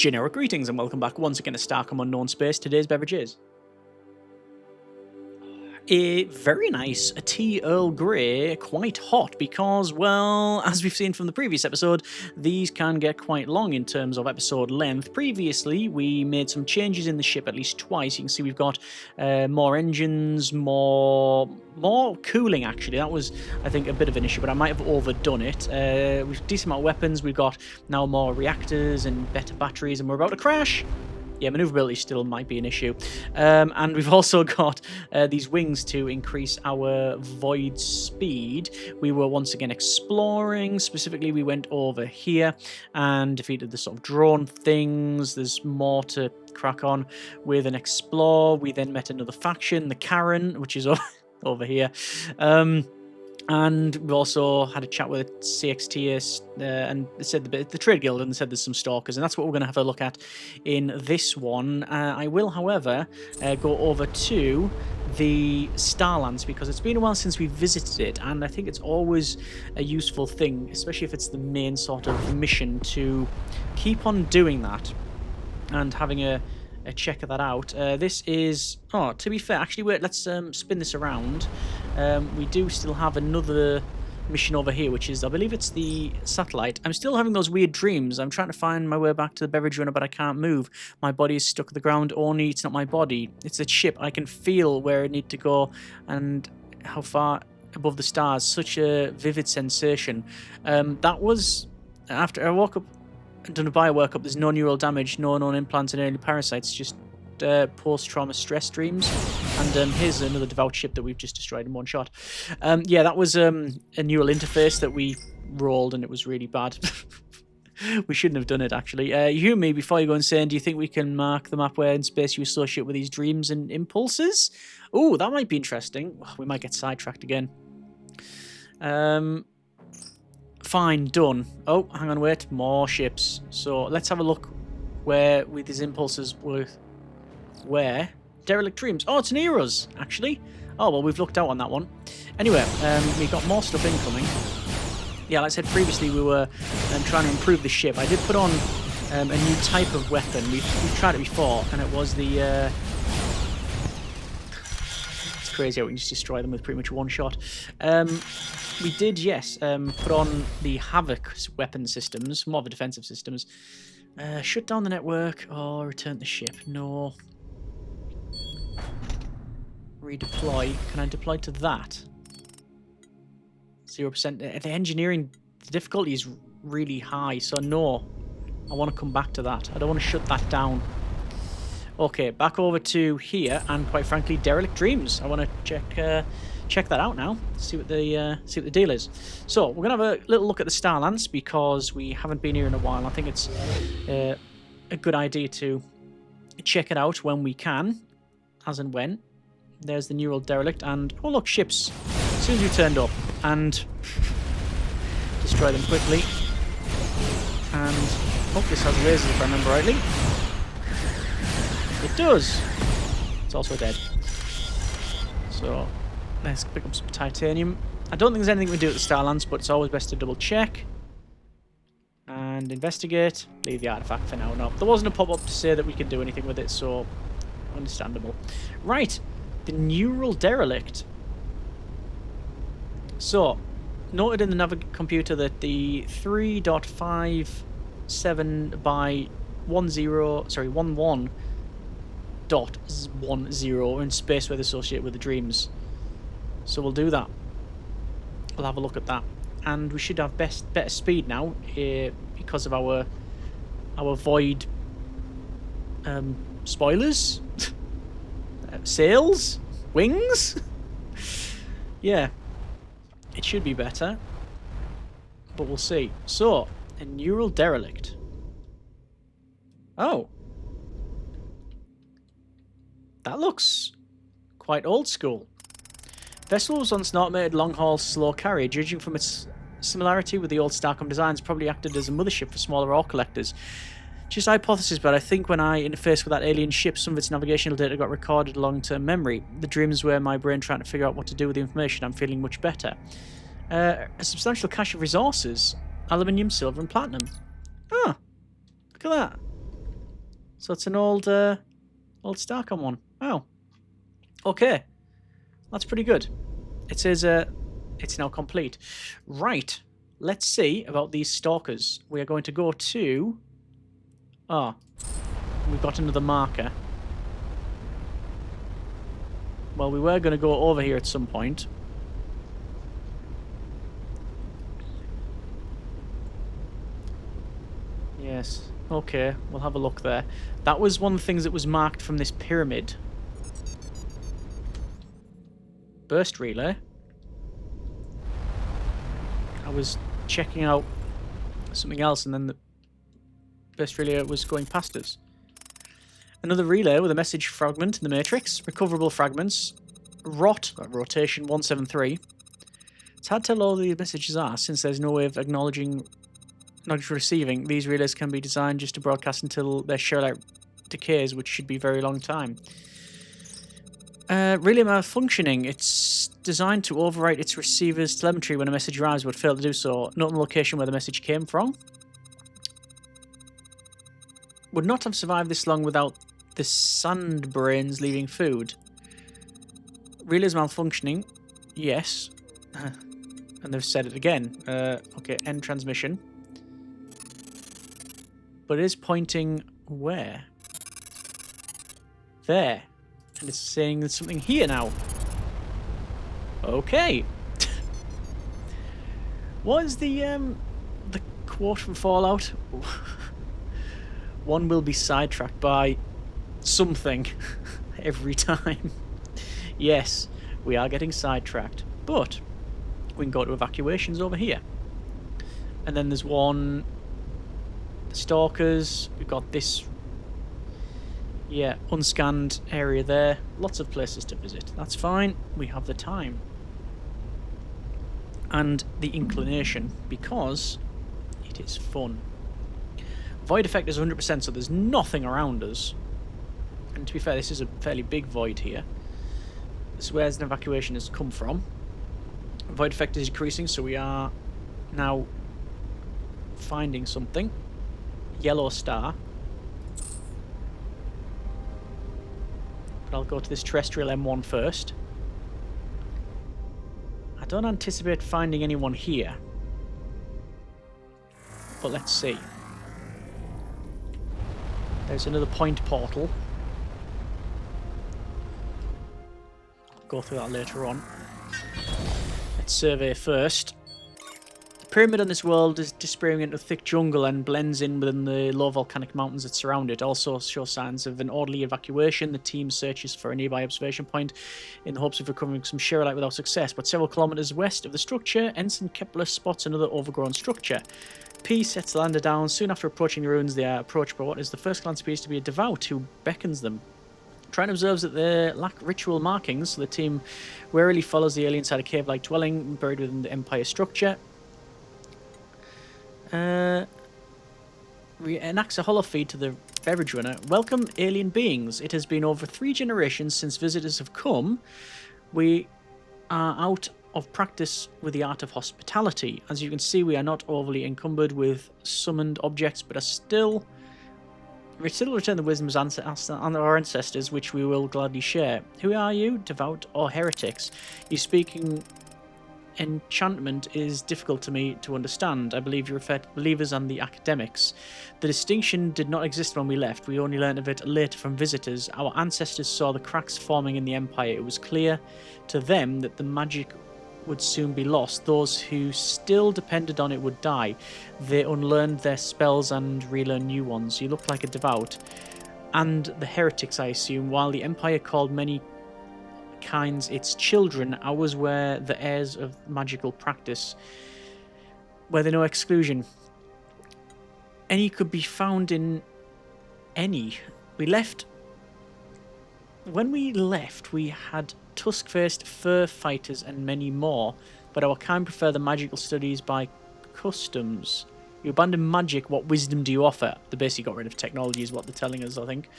Generic greetings and welcome back once again to Starcom Unknown Space. Today's beverage is a very nice tea Earl Grey, quite hot because, well, as we've seen from the previous episode, these can get quite long in terms of episode length. Previously, we made some changes in the ship at least twice. You can see we've got more engines, more cooling, actually. That was, I think, a bit of an issue, but I might have overdone it. We've a decent amount of weapons. We've got now more reactors and better batteries, and we're about to crash. Yeah, maneuverability still might be an issue. And we've also got these wings to increase our void speed. We were once again exploring. Specifically, we went over here and defeated the sort of drone things. There's more to crack on with and explore. We then met another faction, the Karen, which is over here. And we also had a chat with CXTS and they said the Trade Guild, and they said there's some stalkers, and that's what we're going to have a look at in this one. I will, however, go over to the Starlands because it's been a while since we visited it, and I think it's always a useful thing, especially if it's the main sort of mission, to keep on doing that and having a check of that out. This is, to be fair, actually, wait, let's spin this around. We do still have another mission over here, which is, I believe it's the satellite. I'm still having those weird dreams. I'm trying to find my way back to the beverage runner, but I can't move. My body is stuck to the ground, only it's not my body. It's a ship. I can feel where I need to go and how far above the stars. Such a vivid sensation. That was after I woke up, done a bio workup. There's no neural damage, no known implants and early parasites, just post-trauma stress dreams. And here's another devout ship that we've just destroyed in one shot. Yeah, that was a neural interface that we rolled, and it was really bad. We shouldn't have done it, actually. You hear me before you go insane. Do you think we can mark the map where in space you associate with these dreams and impulses? Oh, that might be interesting. We might get sidetracked again. Fine, done. Oh, hang on, wait. More ships. So let's have a look where with these impulses were. Where? Derelict Dreams. Oh, it's near us, actually. Oh, well, we've looked out on that one. Anyway, we got more stuff incoming. Yeah, like I said previously, we were trying to improve the ship. I did put on a new type of weapon. We've tried it before, and it was the... It's crazy how we can just destroy them with pretty much one shot. We did, yes, put on the Havoc weapon systems, more of the defensive systems. Shut down the network or return the ship. No. Redeploy. Can I deploy to that? 0%. The engineering difficulty is really high, so no. I want to come back to that. I don't want to shut that down. Okay, back over to here, and quite frankly, Derelict Dreams. I want to check that out now. See what the deal is. So we're gonna have a little look at the Starlands because we haven't been here in a while. I think it's a good idea to check it out when we can, as and when. There's the neural derelict, and oh look, ships. As soon as we turned up, and destroy them quickly. And oh, this has lasers if I remember rightly. It does. It's also dead. So let's pick up some titanium. I don't think there's anything we can do at the Starlands, but it's always best to double check. And investigate. Leave the artifact for now. No, there wasn't a pop-up to say that we could do anything with it, so understandable. Right, the neural derelict. So, noted in the computer that the 3.57 by 11.10 are in space weather associated with the dreams. So we'll do that. We'll have a look at that, and we should have better speed now because of our void spoilers, sails, wings. Yeah, it should be better, but we'll see. So, a neural derelict. Oh, that looks quite old school. Vessel was once an automated long-haul slow carrier. Judging from its similarity with the old Starcom designs, probably acted as a mothership for smaller ore collectors. Just a hypothesis, but I think when I interfaced with that alien ship, some of its navigational data got recorded long-term memory. The dreams were my brain trying to figure out what to do with the information. I'm feeling much better. A substantial cache of resources. Aluminium, silver and platinum. Oh, look at that. So it's an old Starcom one. Oh. Okay. That's pretty good. It says it's now complete. Right. Let's see about these stalkers. We are going to go to... Oh. We've got another marker. Well, we were going to go over here at some point. Yes. Okay, we'll have a look there. That was one of the things that was marked from this pyramid. Burst relay. I was checking out something else and then the burst relay was going past us. Another relay with a message fragment in the matrix. Recoverable fragments. Rotation 173. It's hard to tell all the messages are since there's no way of acknowledging receiving. These relays can be designed just to broadcast until their shell-out decays, which should be a very long time. Relay malfunctioning. It's designed to overwrite its receiver's telemetry when a message arrives, but failed to do so. Note the location where the message came from. Would not have survived this long without the sand brains leaving food. Relays malfunctioning. Yes. And they've said it again. Okay, end transmission. But it is pointing where? There. And it's saying there's something here now. Okay. What is the quote from Fallout? One will be sidetracked by something every time. Yes, we are getting sidetracked. But we can go to evacuations over here. And then there's one... The stalkers. We've got this... Yeah, unscanned area there. Lots of places to visit. That's fine. We have the time. And the inclination, because it is fun. Void effect is 100%, so there's nothing around us. And to be fair, this is a fairly big void here. This is where an evacuation has come from. Void effect is decreasing, so we are now finding something. Yellow star. But I'll go to this terrestrial M1 first. I don't anticipate finding anyone here. But let's see. There's another point portal. I'll go through that later on. Let's survey first. The pyramid on this world is disappearing into a thick jungle and blends in within the low volcanic mountains that surround it. Also show signs of an orderly evacuation. The team searches for a nearby observation point in the hopes of recovering some Sherolite without success. But several kilometers west of the structure, Ensign Kepler spots another overgrown structure. P sets the lander down. Soon after approaching the ruins, they are approached by what is the first glance appears to be a devout who beckons them. Trine observes that they lack ritual markings, so the team warily follows the alien inside a cave-like dwelling buried within the Empire structure. Enacts a hollow feed to the beverage runner. Welcome, alien beings. It has been over 3 generations since visitors have come. We are out of practice with the art of hospitality. As you can see, we are not overly encumbered with summoned objects, but we still return the wisdoms of our ancestors, which we will gladly share. Who are you, devout or heretics? You speaking enchantment is difficult to me to understand. I believe you refer to believers and the academics. The distinction did not exist when we left. We only learned of it later from visitors. Our ancestors saw the cracks forming in the Empire. It was clear to them that the magic would soon be lost. Those who still depended on it would die. They unlearned their spells and relearned new ones. You look like a devout. And the heretics, I assume. While the Empire called many kinds its children, ours were the heirs of magical practice. Were there no exclusion? Any could be found in any. When we left, we had tusk-faced fur fighters and many more, but our kind prefer the magical studies by customs. You abandon magic, what wisdom do you offer? They basically got rid of technology is what they're telling us, I think.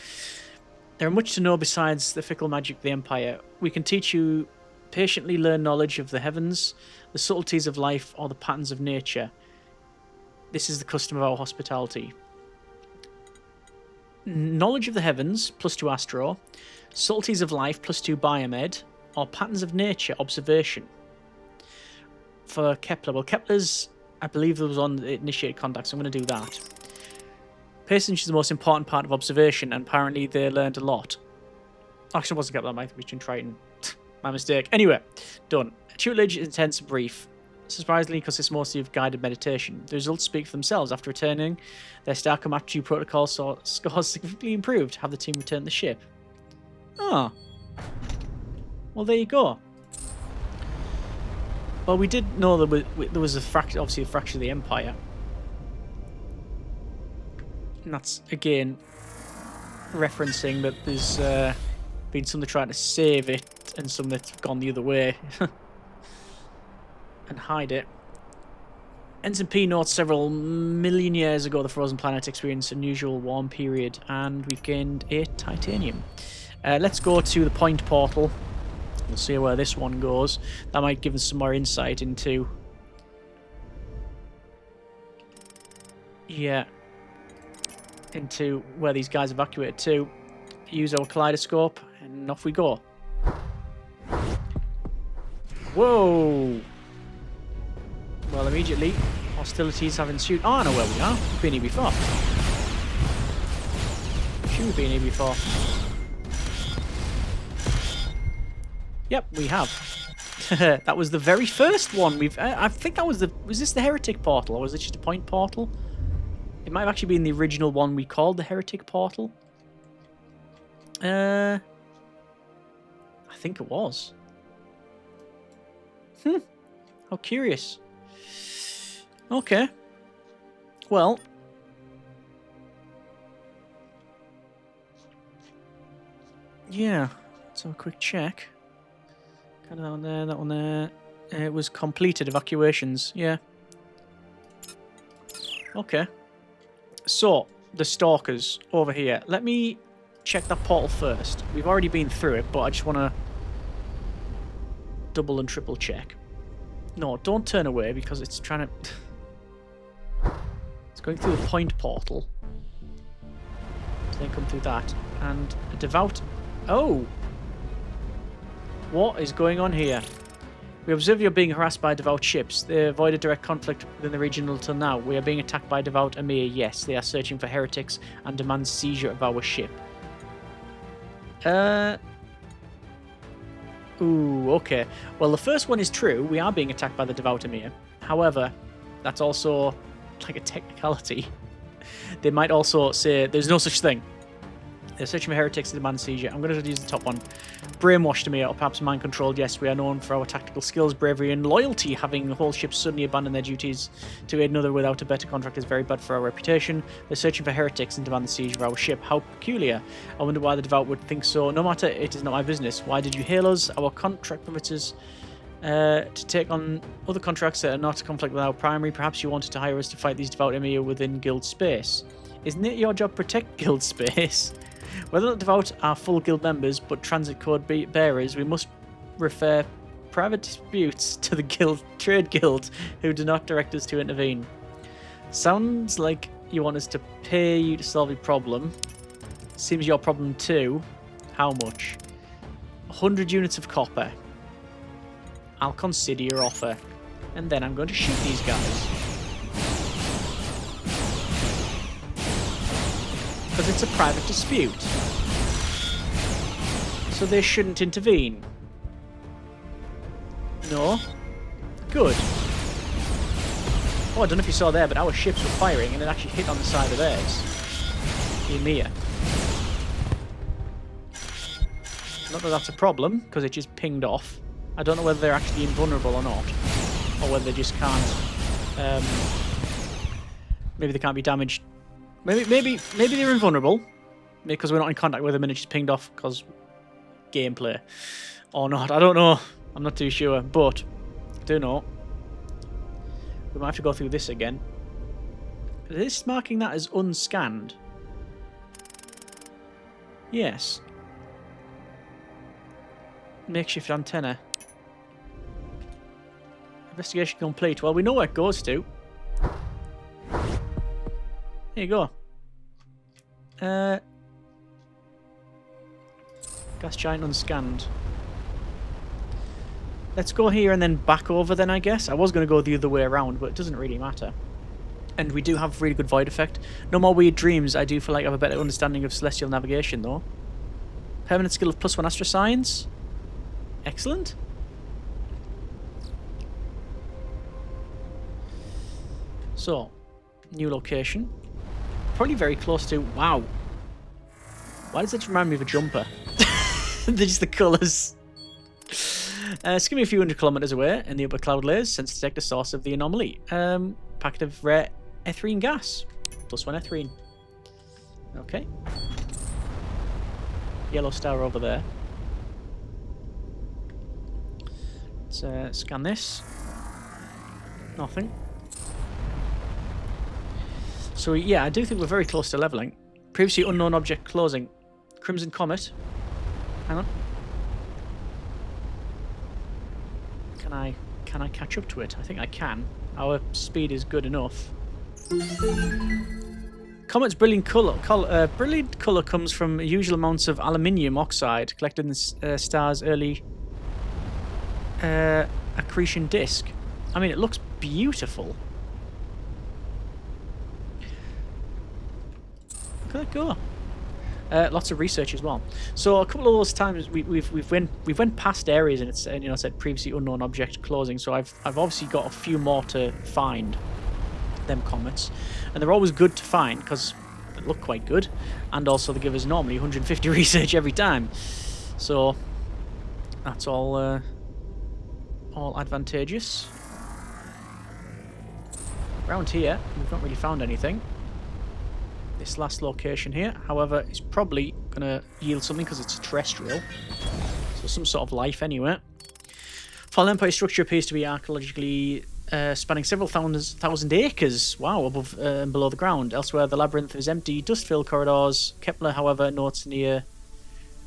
There are much to know besides the fickle magic of the Empire. We can teach you patiently learn knowledge of the heavens, the subtleties of life, or the patterns of nature. This is the custom of our hospitality. knowledge of the heavens, +2 astro, subtleties of life, +2 biomed, or patterns of nature, observation. For Kepler, well, Kepler's, I believe there was on the initiated contact, so I'm going to do that. Patience is the most important part of observation, and apparently they learned a lot. Actually, it wasn't Kepler, my Christian Triton. My mistake. Anyway, done. Tutelage is intense and brief. Surprisingly, because it's mostly of guided meditation. The results speak for themselves. After returning, their Starcom aptitude protocol scores significantly improved. Have the team return the ship. Oh. Well, there you go. Well, we did know there was a fracture, obviously a fracture of the Empire. And that's, again, referencing that there's been some that trying to save it and some that's gone the other way and hide it. Ensign P notes several million years ago the frozen planet experienced an unusual warm period and we've gained 8 titanium. Let's go to the point portal. We'll see where this one goes. That might give us some more insight into... Yeah. Into where these guys evacuated to. Use our kaleidoscope, and off we go. Whoa! Well, immediately, hostilities have ensued. Oh, I know where we are. We've been here before. Sure, we've been here before. Yep, we have. That was the very first one we've... I think that was the... Was this the Heretic Portal, or was it just a point portal? It might have actually been the original one we called the Heretic Portal. I think it was. How curious. Okay. Well. Yeah. Let's have a quick check. Kind of that one there, that one there. It was completed evacuations. Yeah. Okay. So, the Stalkers over here. Let me check that portal first. We've already been through it, but I just want to double and triple check. No, don't turn away because it's trying to... It's going through the point portal. So then come through that. And a devout... Oh! What is going on here? We observe you're being harassed by devout ships. They avoided direct conflict within the region until now. We are being attacked by devout Emir. Yes, they are searching for heretics and demand seizure of our ship. Ooh, okay. Well, the first one is true. We are being attacked by the devout Emir. However, that's also like a technicality. They might also say there's no such thing. They're searching for heretics to demand seizure. I'm going to use the top one. Brainwashed Emir, or perhaps mind-controlled. Yes, we are known for our tactical skills, bravery, and loyalty. Having the whole ship suddenly abandon their duties to aid another without a better contract is very bad for our reputation. They're searching for heretics and demand the seizure of our ship. How peculiar. I wonder why the devout would think so. No matter, it is not my business. Why did you hail us? Our contract permits us to take on other contracts that are not in conflict with our primary. Perhaps you wanted to hire us to fight these devout Emir within guild space. Isn't it your job to protect guild space? Whether the devout are full guild members but transit code bearers, we must refer private disputes to the trade guild who do not direct us to intervene. Sounds like you want us to pay you to solve your problem. Seems your problem too. How much? 100 units of copper. I'll consider your offer. And then I'm going to shoot these guys. Because it's a private dispute. So they shouldn't intervene. No? Good. Oh, I don't know if you saw there, but our ships were firing and it actually hit on the side of theirs. Emir. Not that that's a problem, because it just pinged off. I don't know whether they're actually invulnerable or not. Or whether they just can't... maybe they can't be damaged. Maybe they're invulnerable because we're not in contact with them and it just pinged off because gameplay or not. I don't know. I'm not too sure, but I do know we might have to go through this again. Is this marking that as unscanned? Yes. Makeshift antenna. Investigation complete. Well, we know where it goes to. There you go. Gas giant unscanned. Let's go here and then back over then, I guess. I was going to go the other way around, but it doesn't really matter. And we do have really good void effect. No more weird dreams. I do feel like I have a better understanding of celestial navigation, though. Permanent skill of +1 astroscience. Excellent. So, new location. Probably very close to... Wow. Why does it remind me of a jumper? They're just the colours. It's going to be a few hundred kilometres away in the upper cloud layers. Sense detect the source of the anomaly. Packet of rare ethylene gas. +1 ethylene. Okay. Yellow star over there. Let's scan this. Nothing. So yeah, I do think we're very close to leveling. Previously unknown object closing. Crimson Comet. Hang on. Can I catch up to it? I think I can. Our speed is good enough. Comet's brilliant colour comes from usual amounts of aluminium oxide collected in the star's early accretion disk. I mean, it looks beautiful. Look at that go. Lots of research as well. So a couple of those times we've went past areas and it's said previously unknown object closing. So I've obviously got a few more to find. Them comets, and they're always good to find because they look quite good, and also they give us normally 150 research every time. So that's all advantageous. Around here, we've not really found anything. This last location here, however, is probably going to yield something because it's a terrestrial. So some sort of life anyway. Fallen Empire structure appears to be archaeologically spanning several thousand acres, wow, above and below the ground. Elsewhere, the labyrinth is empty, dust-filled corridors. Kepler, however, notes near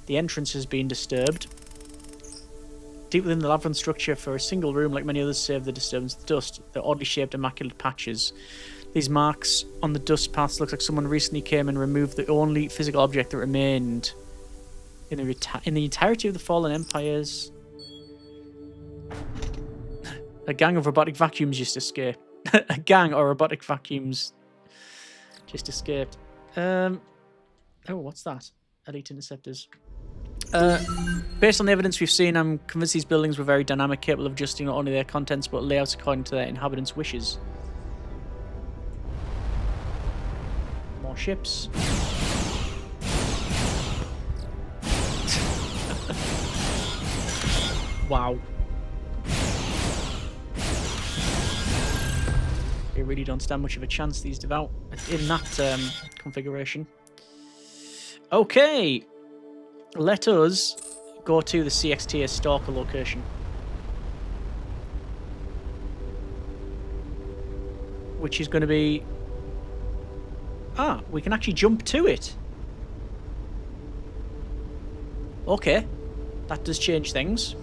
the entrance has been disturbed. Deep within the labyrinth structure, for a single room, like many others, save the disturbance of the dust. They're oddly shaped, immaculate patches. These marks on the dust paths look like someone recently came and removed the only physical object that remained in the entirety of the fallen empires. A gang of robotic vacuums just escaped. A gang of robotic vacuums just escaped. Oh, what's that? Elite interceptors. Based on the evidence we've seen, I'm convinced these buildings were very dynamic, capable of adjusting not only their contents but layouts according to their inhabitants' wishes. More ships. Wow. They really don't stand much of a chance, these devout, in that configuration. Okay. Let us go to the CXT Stalker location. Which is going to be... Ah, we can actually jump to it. Okay. That does change things.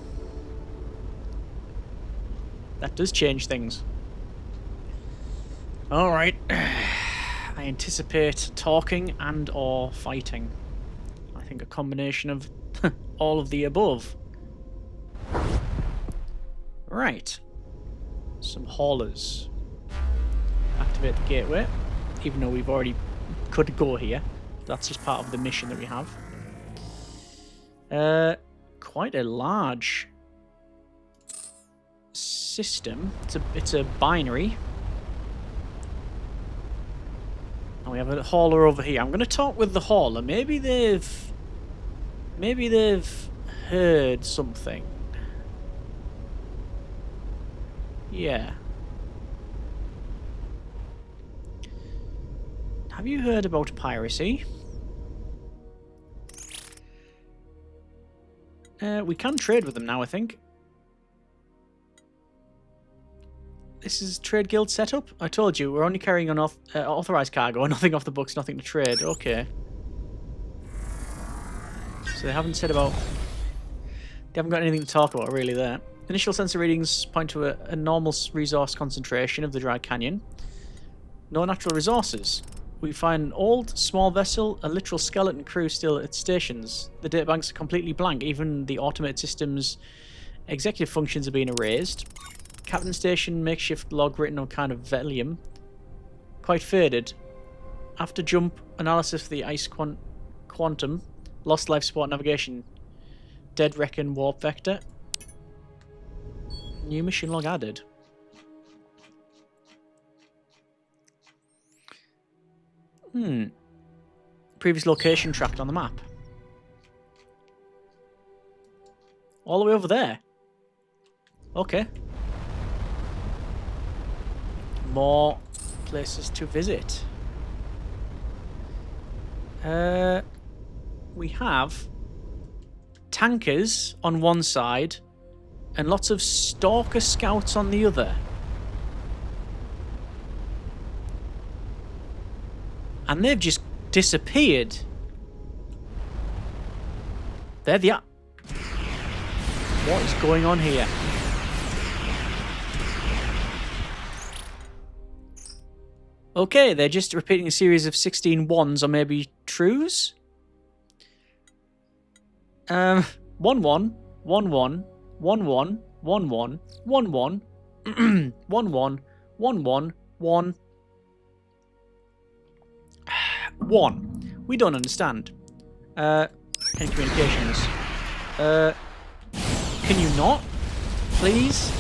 That does change things. Alright. I anticipate talking and or fighting. I think a combination of all of the above. Right. Some haulers. Activate the gateway. Even though we've already could go here. That's just part of the mission that we have. Quite a large system. It's a binary. And we have a hauler over here. I'm going to talk with the hauler. Maybe they've heard something. Yeah. Have you heard about piracy? We can trade with them now, I think. This is trade guild setup? I told you, we're only carrying on authorized cargo, nothing off the books, nothing to trade. Okay. So they haven't said about... They haven't got anything to talk about really there. Initial sensor readings point to a normal resource concentration of the dry canyon. No natural resources. We find an old, small vessel, a literal skeleton crew still at stations. The databanks are completely blank. Even the automated system's executive functions are being erased. Captain station, makeshift log written on kind of velium. Quite faded. After jump, analysis of the ice quantum. Lost life support navigation. Dead reckon warp vector. New mission log added. Previous location tracked on the map. All the way over there. Okay. More places to visit. We have tankers on one side and lots of stalker scouts on the other. And they've just disappeared. There they are. What is going on here? Okay, they're just repeating a series of 16 ones or maybe trues. 1 1 1 1 1 1 1 1 1 1 1 1 1 1 1. We don't understand. Any communications? Can you not? Please?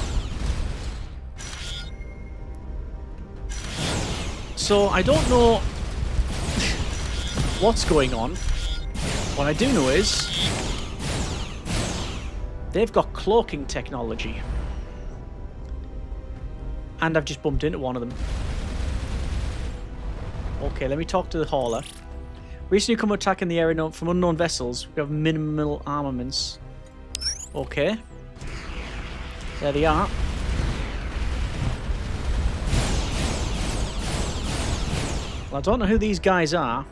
So, I don't know what's going on. What I do know is they've got cloaking technology. And I've just bumped into one of them. Okay, let me talk to the hauler. Recent newcomer attacking the area from unknown vessels. We have minimal armaments. Okay. There they are. Well, I don't know who these guys are.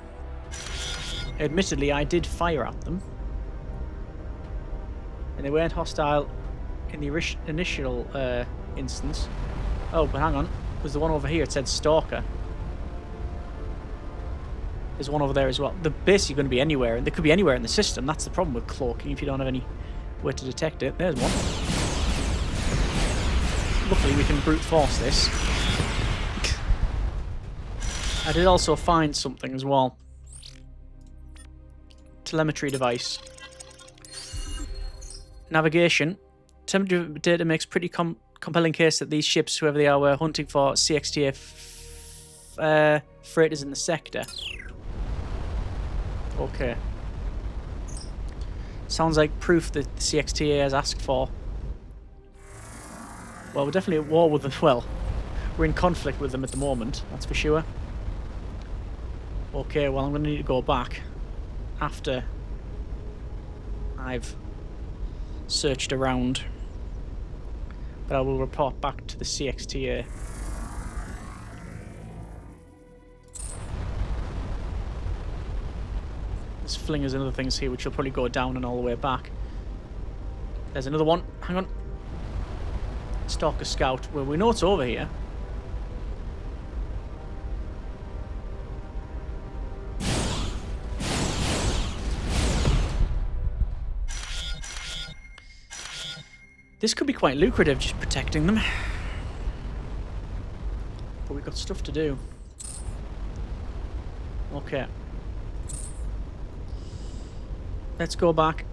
Admittedly, I did fire at them. And they weren't hostile in the initial instance. Oh, but hang on. There's the one over here. It said Stalker. There's one over there as well. They're basically going to be anywhere. And they could be anywhere in the system. That's the problem with cloaking if you don't have any way to detect it. There's one. Luckily, we can brute force this. I did also find something as well. Telemetry device. Navigation. Telemetry data makes pretty compelling case that these ships, whoever they are, were hunting for CXTA freighters in the sector. Okay. Sounds like proof that the CXTA has asked for. Well, we're definitely at war with them. Well, we're in conflict with them at the moment, that's for sure. Okay, well, I'm going to need to go back after I've searched around. But I will report back to the CXTA. There's flingers and other things here which will probably go down and all the way back. There's another one. Hang on. Stalker Scout. Well, we know it's over here. This could be quite lucrative, just protecting them. But we've got stuff to do. Okay. Let's go back,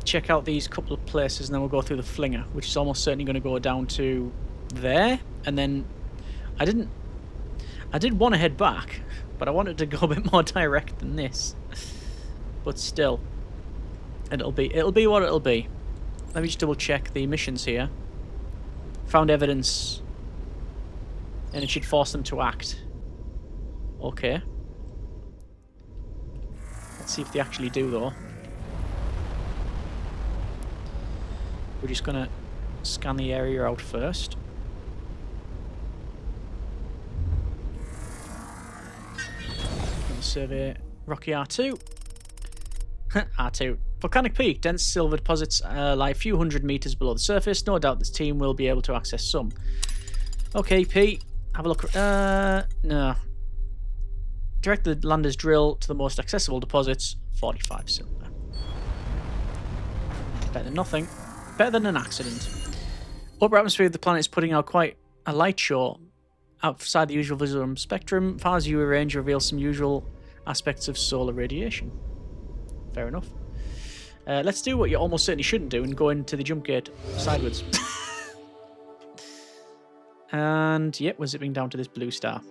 check out these couple of places, and then we'll go through the flinger, which is almost certainly going to go down to there. And then I did want to head back, but I wanted to go a bit more direct than this. But still, it'll be what it'll be. Let me just double check the missions here. Found evidence, and it should force them to act. Okay. Let's see if they actually do, though. We're just going to scan the area out first. Survey Rocky R2. R2. Volcanic Peak. Dense silver deposits lie a few hundred meters below the surface. No doubt this team will be able to access some. Okay, P. Have a look. No. Direct the lander's drill to the most accessible deposits, 45 silver. Better than nothing. Better than an accident. Upper atmosphere of the planet is putting out quite a light show outside the usual visual spectrum. Far as viewer range reveals some usual aspects of solar radiation. Fair enough. Let's do what you almost certainly shouldn't do and go into the jump gate sideways. And, yep, we're zipping down to this blue star.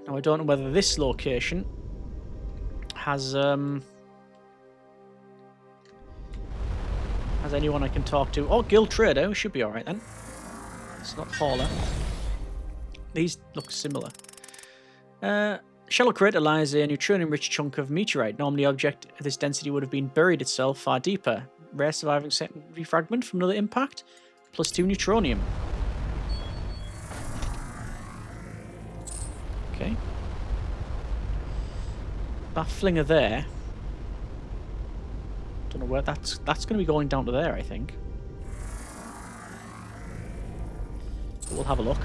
Now, I don't know whether this location has anyone I can talk to. Oh, Guild Trader. We should be alright then. It's not Hauler. These look similar. Shallow crater lies a neutronium-rich chunk of meteorite. Normally, the object of this density would have been buried itself far deeper. Rare surviving secondary fragment from another impact. +2 neutronium. Okay. That flinger there. Don't know where that's going to be going down to there, I think. But we'll have a look.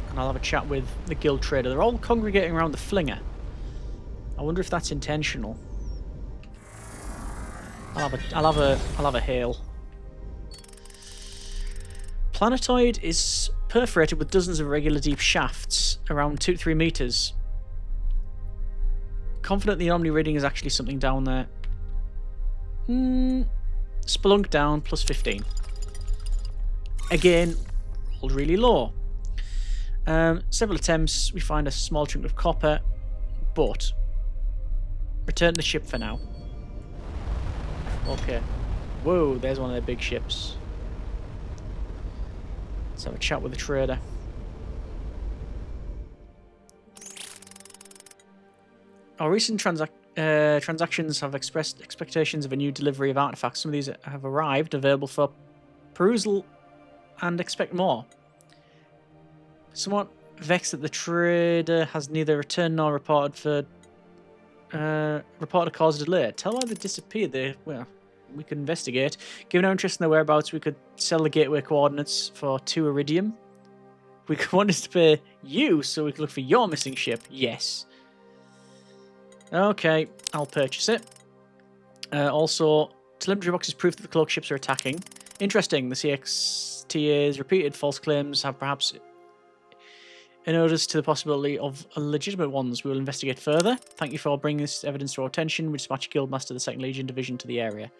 And I'll have a chat with the guild trader. They're all congregating around the flinger. I wonder if that's intentional. I'll have a hail. Planetoid is perforated with dozens of irregular deep shafts, around 2 to 3 meters. Confident the anomaly reading is actually something down there. Spelunk down, +15. Again, rolled really low. Several attempts, we find a small chunk of copper, but return to the ship for now. Okay. Whoa, there's one of their big ships. Let's have a chat with the trader. Our recent transactions have expressed expectations of a new delivery of artifacts. Some of these have arrived, available for perusal, and expect more. Somewhat vexed that the trader has neither returned nor reported a cause of delay. Tell why they disappeared. Well, we could investigate. Given our interest in their whereabouts, we could sell the gateway coordinates for 2 iridium. We could want us to pay you so we could look for your missing ship. Yes. Okay, I'll purchase it. Also, telemetry boxes proof that the cloak ships are attacking. Interesting, the CXTA's repeated false claims have perhaps inured us to the possibility of legitimate ones. We will investigate further. Thank you for bringing this evidence to our attention. We dispatch Guildmaster of the 2nd Legion Division to the area.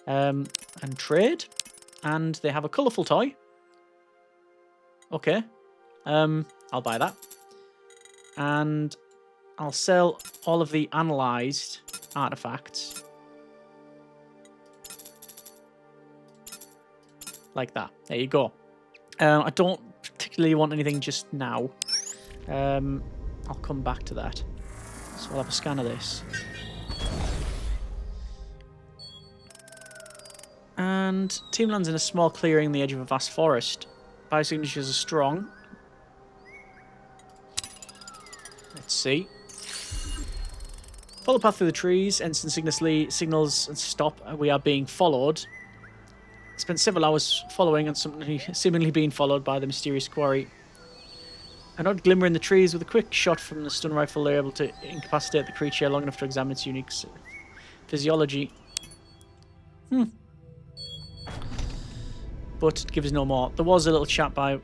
And trade. And they have a colourful toy. Okay. I'll buy that. And I'll sell all of the analysed artifacts. Like that. There you go. I don't particularly want anything just now. I'll come back to that. So I'll have a scan of this. And team lands in a small clearing on the edge of a vast forest. Biosignatures are strong. Let's see. Follow the path through the trees. Ensign signals and stop. We are being followed. Spent several hours following and seemingly being followed by the mysterious quarry. An odd glimmer in the trees. With a quick shot from the stun rifle, they're able to incapacitate the creature long enough to examine its unique physiology. But it gives us no more. There was a little chat by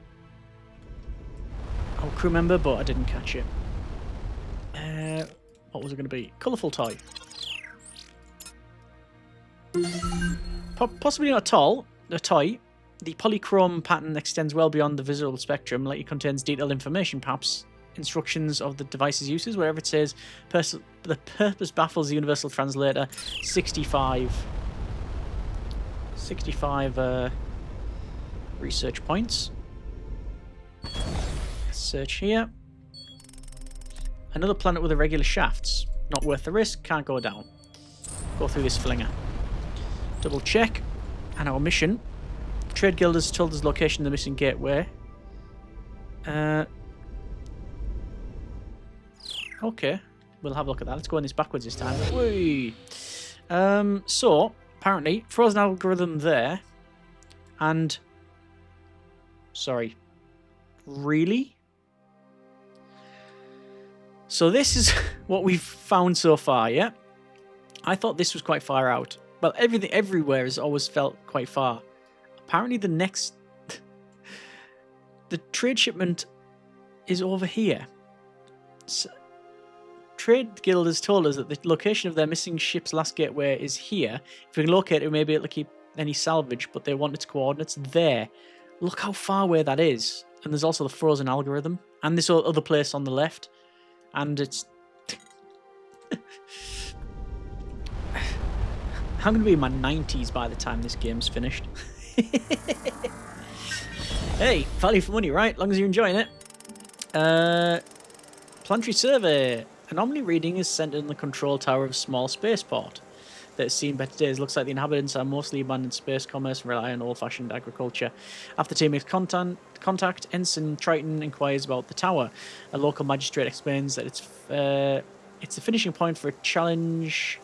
our crew member, but I didn't catch it. What was it going to be? Colourful toy. Possibly not at all. A toy. The polychrome pattern extends well beyond the visual spectrum. Like it contains detailed information, perhaps instructions of the device's uses. Wherever it says the purpose baffles the universal translator. 65 research points. Let's search here. Another planet with irregular shafts. Not worth the risk. Can't go down. Go through this flinger. Double check. And our mission. Trade Guild has told us the location of the missing gateway. Okay. We'll have a look at that. Let's go in this backwards this time. Whee! So, apparently, frozen algorithm there. And... Sorry. Really? So this is what we've found so far, yeah? I thought this was quite far out. Well, everything everywhere has always felt quite far. Apparently the next... the trade shipment is over here. So, Trade Guild has told us that the location of their missing ship's last gateway is here. If we can locate it, we may be able to keep any salvage, but they want its coordinates there. Look how far away that is. And there's also the frozen algorithm. And this other place on the left. And it's... I'm going to be in my 90s by the time this game's finished. Hey, value for money, right? As long as you're enjoying it. Planetary survey. Anomaly reading is centered in the control tower of a small spaceport that has seen better days. Looks like the inhabitants are mostly abandoned space commerce and rely on old-fashioned agriculture. After the team makes contact, Ensign Triton inquires about the tower. A local magistrate explains that it's the finishing point for a challenge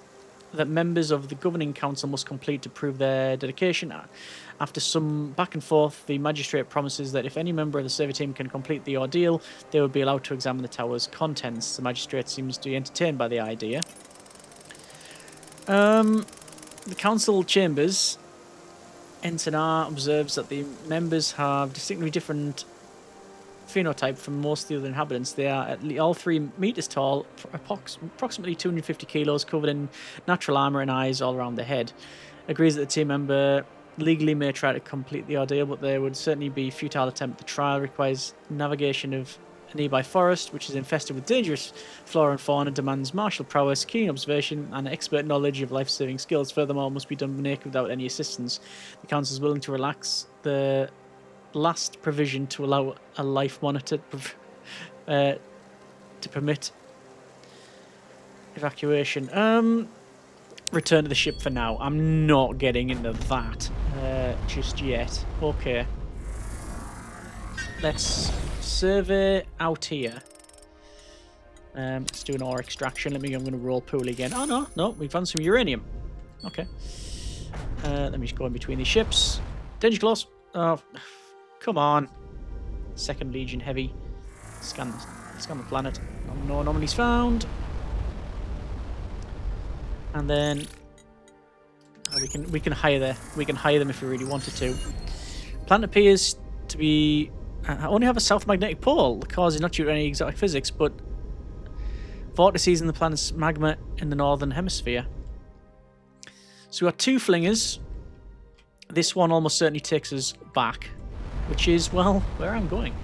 that members of the governing council must complete to prove their dedication. After some back and forth, the magistrate promises that if any member of the survey team can complete the ordeal, they will be allowed to examine the tower's contents. The magistrate seems to be entertained by the idea. The council chambers, Ensign R observes that the members have distinctly different phenotype from most of the other inhabitants. They are all 3 meters tall, approximately 250 kilos, covered in natural armor and eyes all around the head. Agrees that the team member legally may try to complete the ordeal, but there would certainly be a futile attempt. The trial requires navigation of a nearby forest, which is infested with dangerous flora and fauna, demands martial prowess, keen observation, and expert knowledge of life-saving skills. Furthermore, must be done naked without any assistance. The council is willing to relax the last provision to allow a life monitor to permit evacuation. Return to the ship for now. I'm not getting into that just yet. Okay. Let's survey out here. Let's do an ore extraction. I'm going to roll pool again. Oh, no. We found some uranium. Okay. Let me just go in between these ships. Danger close. Oh, come on. Second Legion Heavy. Scan the planet. No anomalies found. And then we can hire them if we really wanted to. Planet appears to be only have a south magnetic pole. The cause is not due to any exotic physics, but vortices in the planet's magma in the northern hemisphere. So we got 2 flingers. This one almost certainly takes us back, which is, well, where I'm going.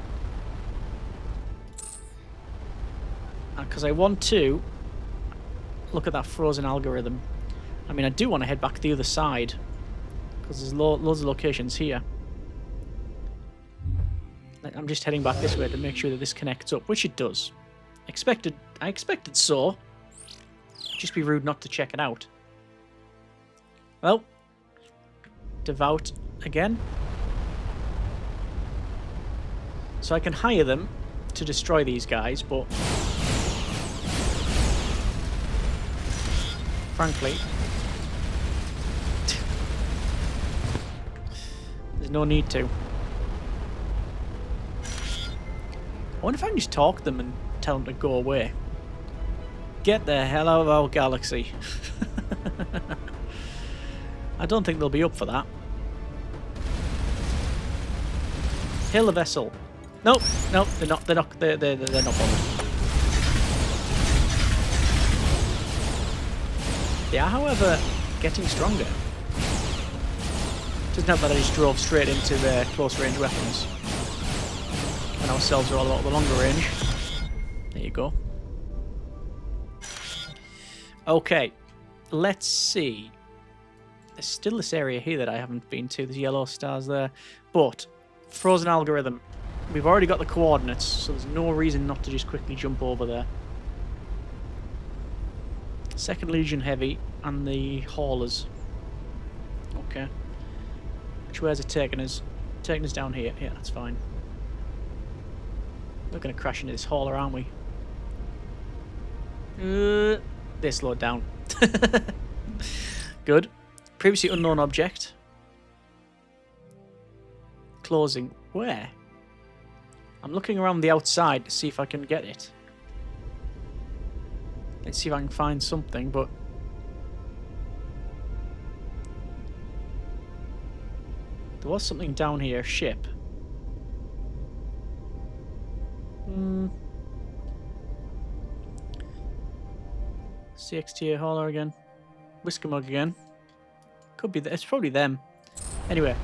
Because I want to look at that frozen algorithm. I mean, I do want to head back the other side, because there's loads of locations here. I'm just heading back this way to make sure that this connects up, which it does. I expected so. Just be rude not to check it out. Well, devout again. So I can hire them to destroy these guys, but frankly, there's no need to. I wonder if I can just talk to them and tell them to go away. Get the hell out of our galaxy. I don't think they'll be up for that. Hail the vessel. Nope, they're not bothered. They are, however, getting stronger. Doesn't help that I just drove straight into their close range weapons. And ourselves are all about the longer range. There you go. Okay, let's see. There's still this area here that I haven't been to. There's yellow stars there. But, frozen algorithm. We've already got the coordinates, so there's no reason not to just quickly jump over there. Second Legion Heavy and the haulers. Okay. Which way's it taking us? Taking us down here. Yeah, that's fine. We're going to crash into this hauler, aren't we? They slowed down. Good. Previously unknown object. Closing. Where? I'm looking around the outside to see if I can get it. Let's see if I can find something, but... There was something down here. Ship. CXTA hauler again. Whisker mug again. Could be... It's probably them. Anyway.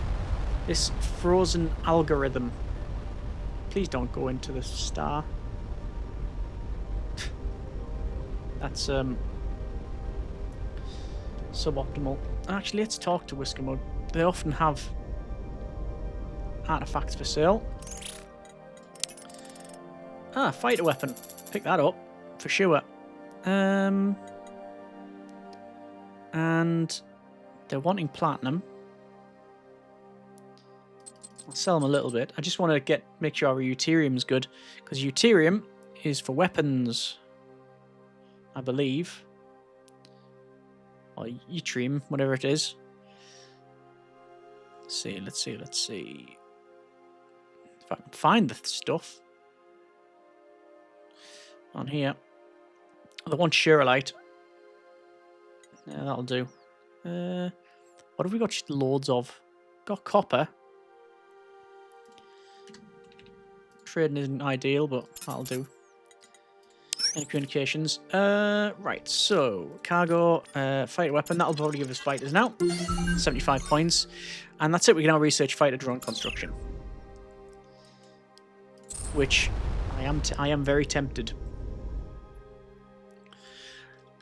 This frozen algorithm. Please don't go into the star. That's suboptimal. Actually, let's talk to Whisker Mug. They often have artifacts for sale. Ah, fighter weapon. Pick that up for sure. And they're wanting platinum. I'll sell them a little bit. I just want to make sure our deuterium's good, because deuterium is for weapons, I believe, or yttrium, whatever it is. Let's see. If I can find the stuff on here. The one Sherolite. Yeah, that'll do. What have we got? Just loads of. Got copper. Trading isn't ideal, but that'll do. Any communications? Right, so cargo, fighter weapon, that'll probably give us fighters now. 75 points. And that's it, we can now research fighter drone construction. Which I am very tempted.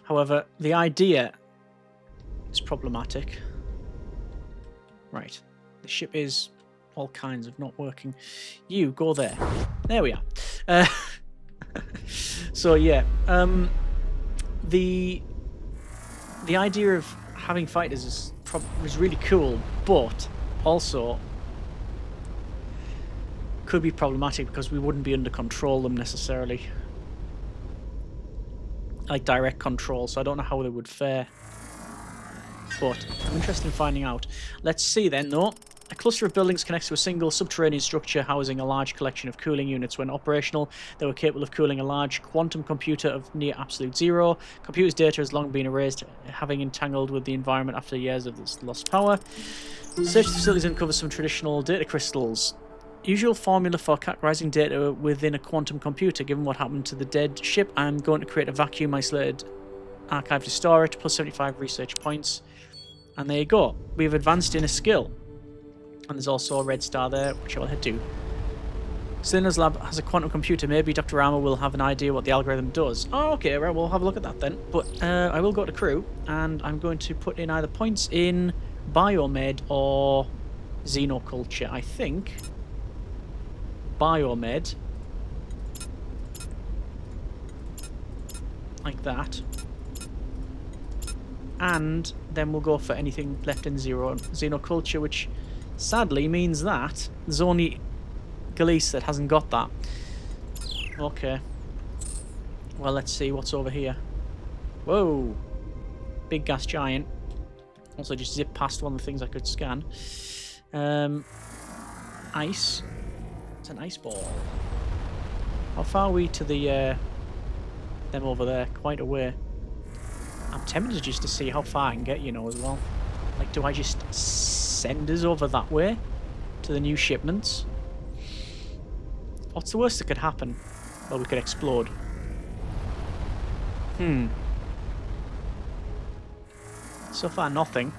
However, the idea is problematic. Right. The ship is all kinds of not working. You go there. There we are. So yeah, the idea of having fighters is really cool, but also could be problematic because we wouldn't be able to control them necessarily, like direct control. So I don't know how they would fare, but I'm interested in finding out. Let's see then, though. A cluster of buildings connects to a single subterranean structure housing a large collection of cooling units. When operational, they were capable of cooling a large quantum computer of near absolute zero. Computer's data has long been erased, having entangled with the environment after years of this lost power. Search the facilities uncover some traditional data crystals. Usual formula for categorizing data within a quantum computer. Given what happened to the dead ship, I'm going to create a vacuum isolated archive to store it, plus 75 research points. And there you go. We've advanced in a skill. And there's also a red star there, which I'll head to. Cylinder's lab has a quantum computer. Maybe Dr. Armour will have an idea what the algorithm does. Oh, okay, right, we'll have a look at that then. But I will go to crew, and I'm going to put in either points in biomed or xenoculture. I think biomed, like that. And then we'll go for anything left in xenoculture, which sadly means that there's only Galice that hasn't got that. Okay. Well, let's see what's over here. Whoa. Big gas giant. Also just zip past one of the things I could scan. Ice. It's an ice ball. How far are we to the them over there? Quite a way. I'm tempted just to see how far I can get, you know, as well. Like, do I just send us over that way to the new shipments? What's the worst that could happen? Well, we could explode. So far, nothing.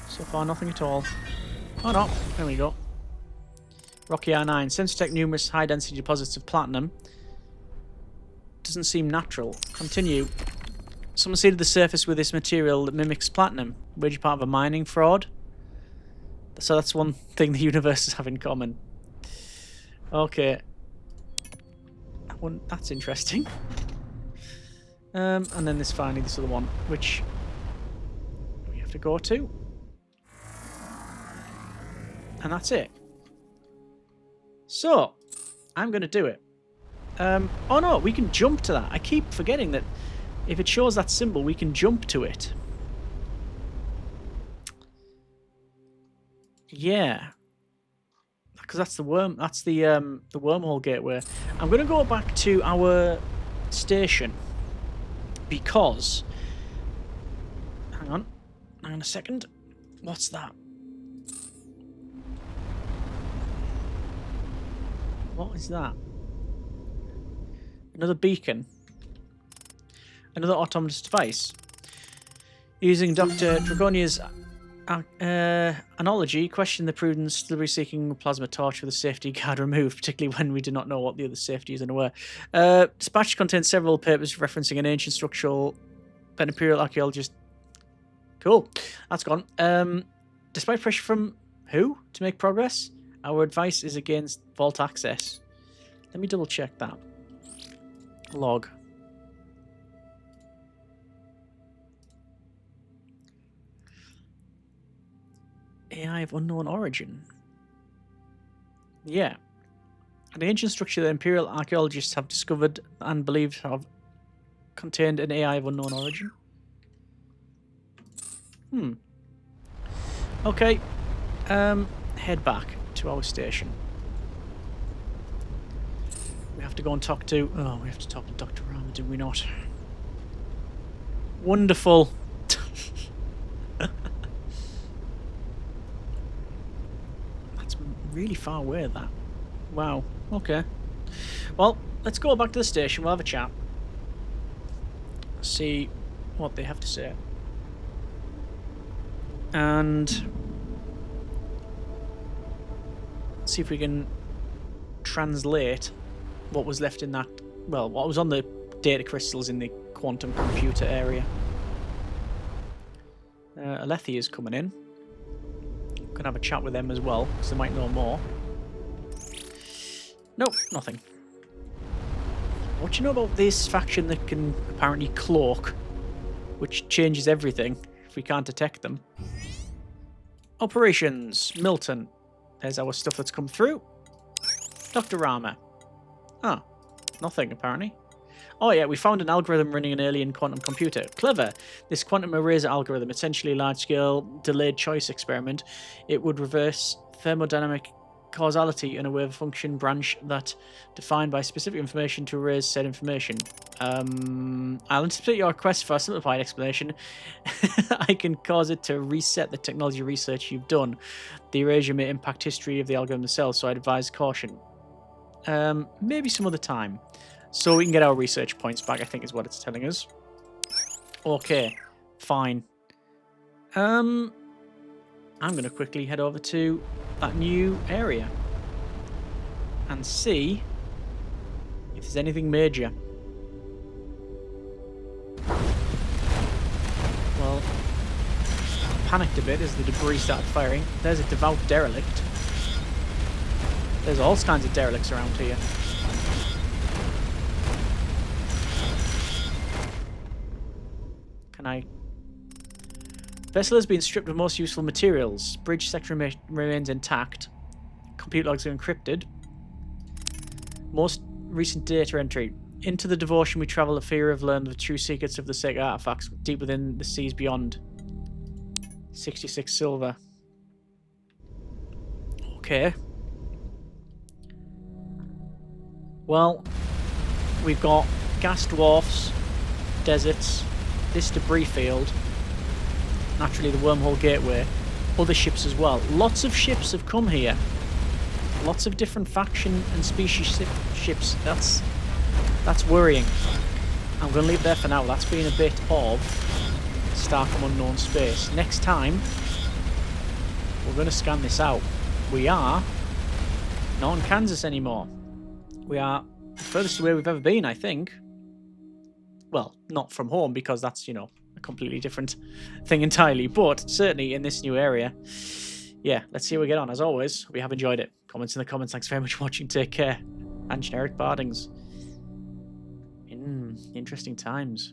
So far, nothing at all. Oh no, there we go. Rocky R9. Sensor detect numerous high-density deposits of platinum. Doesn't seem natural. Continue. Someone seeded the surface with this material that mimics platinum. Were you part of a mining fraud? So that's one thing the universes have in common. Okay. That's interesting. And then there's finally this other one, which we have to go to. And that's it. So, I'm going to do it. Oh no, we can jump to that. I keep forgetting that if it shows that symbol, we can jump to it. Yeah. because that's the worm. That's the wormhole gateway. I'm gonna go back to our station because. Hang on a second. What's that? What is that? Another beacon. Another autonomous device. Using Dr. Dragonia's analogy, question the prudence delivery-seeking plasma torch with a safety guard removed, particularly when we do not know what the other safety is unaware. Dispatch contains several papers referencing an ancient structural that Imperial archaeologist... Cool. That's gone. Despite pressure from who to make progress, our advice is against vault access. Let me double-check that. Log. AI of unknown origin. Yeah. An ancient structure that Imperial archaeologists have discovered and believed have contained an AI of unknown origin. Okay. Head back to our station. We have to go and talk to... Oh, we have to talk to Dr. Rama, do we not? Wonderful. Really far away, that. Wow. Okay. Well, let's go back to the station. We'll have a chat. See what they have to say. And see if we can translate what was left in that... Well, what was on the data crystals in the quantum computer area. Alethi is coming in. Can have a chat with them as well, because they might know more. Nope, nothing. What do you know about this faction that can apparently cloak, which changes everything if we can't detect them? Operations, Milton. There's our stuff that's come through. Dr. Rama. Ah, nothing apparently. Oh yeah, we found an algorithm running an alien quantum computer. Clever. This quantum eraser algorithm, essentially a large-scale delayed choice experiment. It would reverse thermodynamic causality in a wave function branch that defined by specific information to erase said information. I'll anticipate your request for a simplified explanation. I can cause it to reset the technology research you've done. The erasure may impact history of the algorithm itself, so I'd advise caution. Maybe some other time. So we can get our research points back, I think is what it's telling us. Okay, fine. I'm going to quickly head over to that new area and see if there's anything major. Well, I panicked a bit as the debris started firing. There's a devout derelict. There's all kinds of derelicts around here. Can I... Vessel has been stripped of most useful materials. Bridge sector remains intact. Computer logs are encrypted. Most recent data entry. Into the devotion we travel, a fear of learned the true secrets of the sacred artifacts deep within the seas beyond. 66 silver. Okay. Well, we've got gas dwarfs, deserts, this debris field, naturally the wormhole gateway, other ships as well. Lots of ships have come here. Lots of different faction and species ships. That's worrying. I'm going to leave it there for now. That's been a bit of Starcom Unknown Space. Next time, we're going to scan this out. We are not in Kansas anymore. We are the furthest away we've ever been, I think. Well, not from home, because that's, you know, a completely different thing entirely. But certainly in this new area. Yeah, let's see how we get on. As always, we have enjoyed it. Comments in the comments. Thanks very much for watching. Take care. And generic bardings. Interesting times.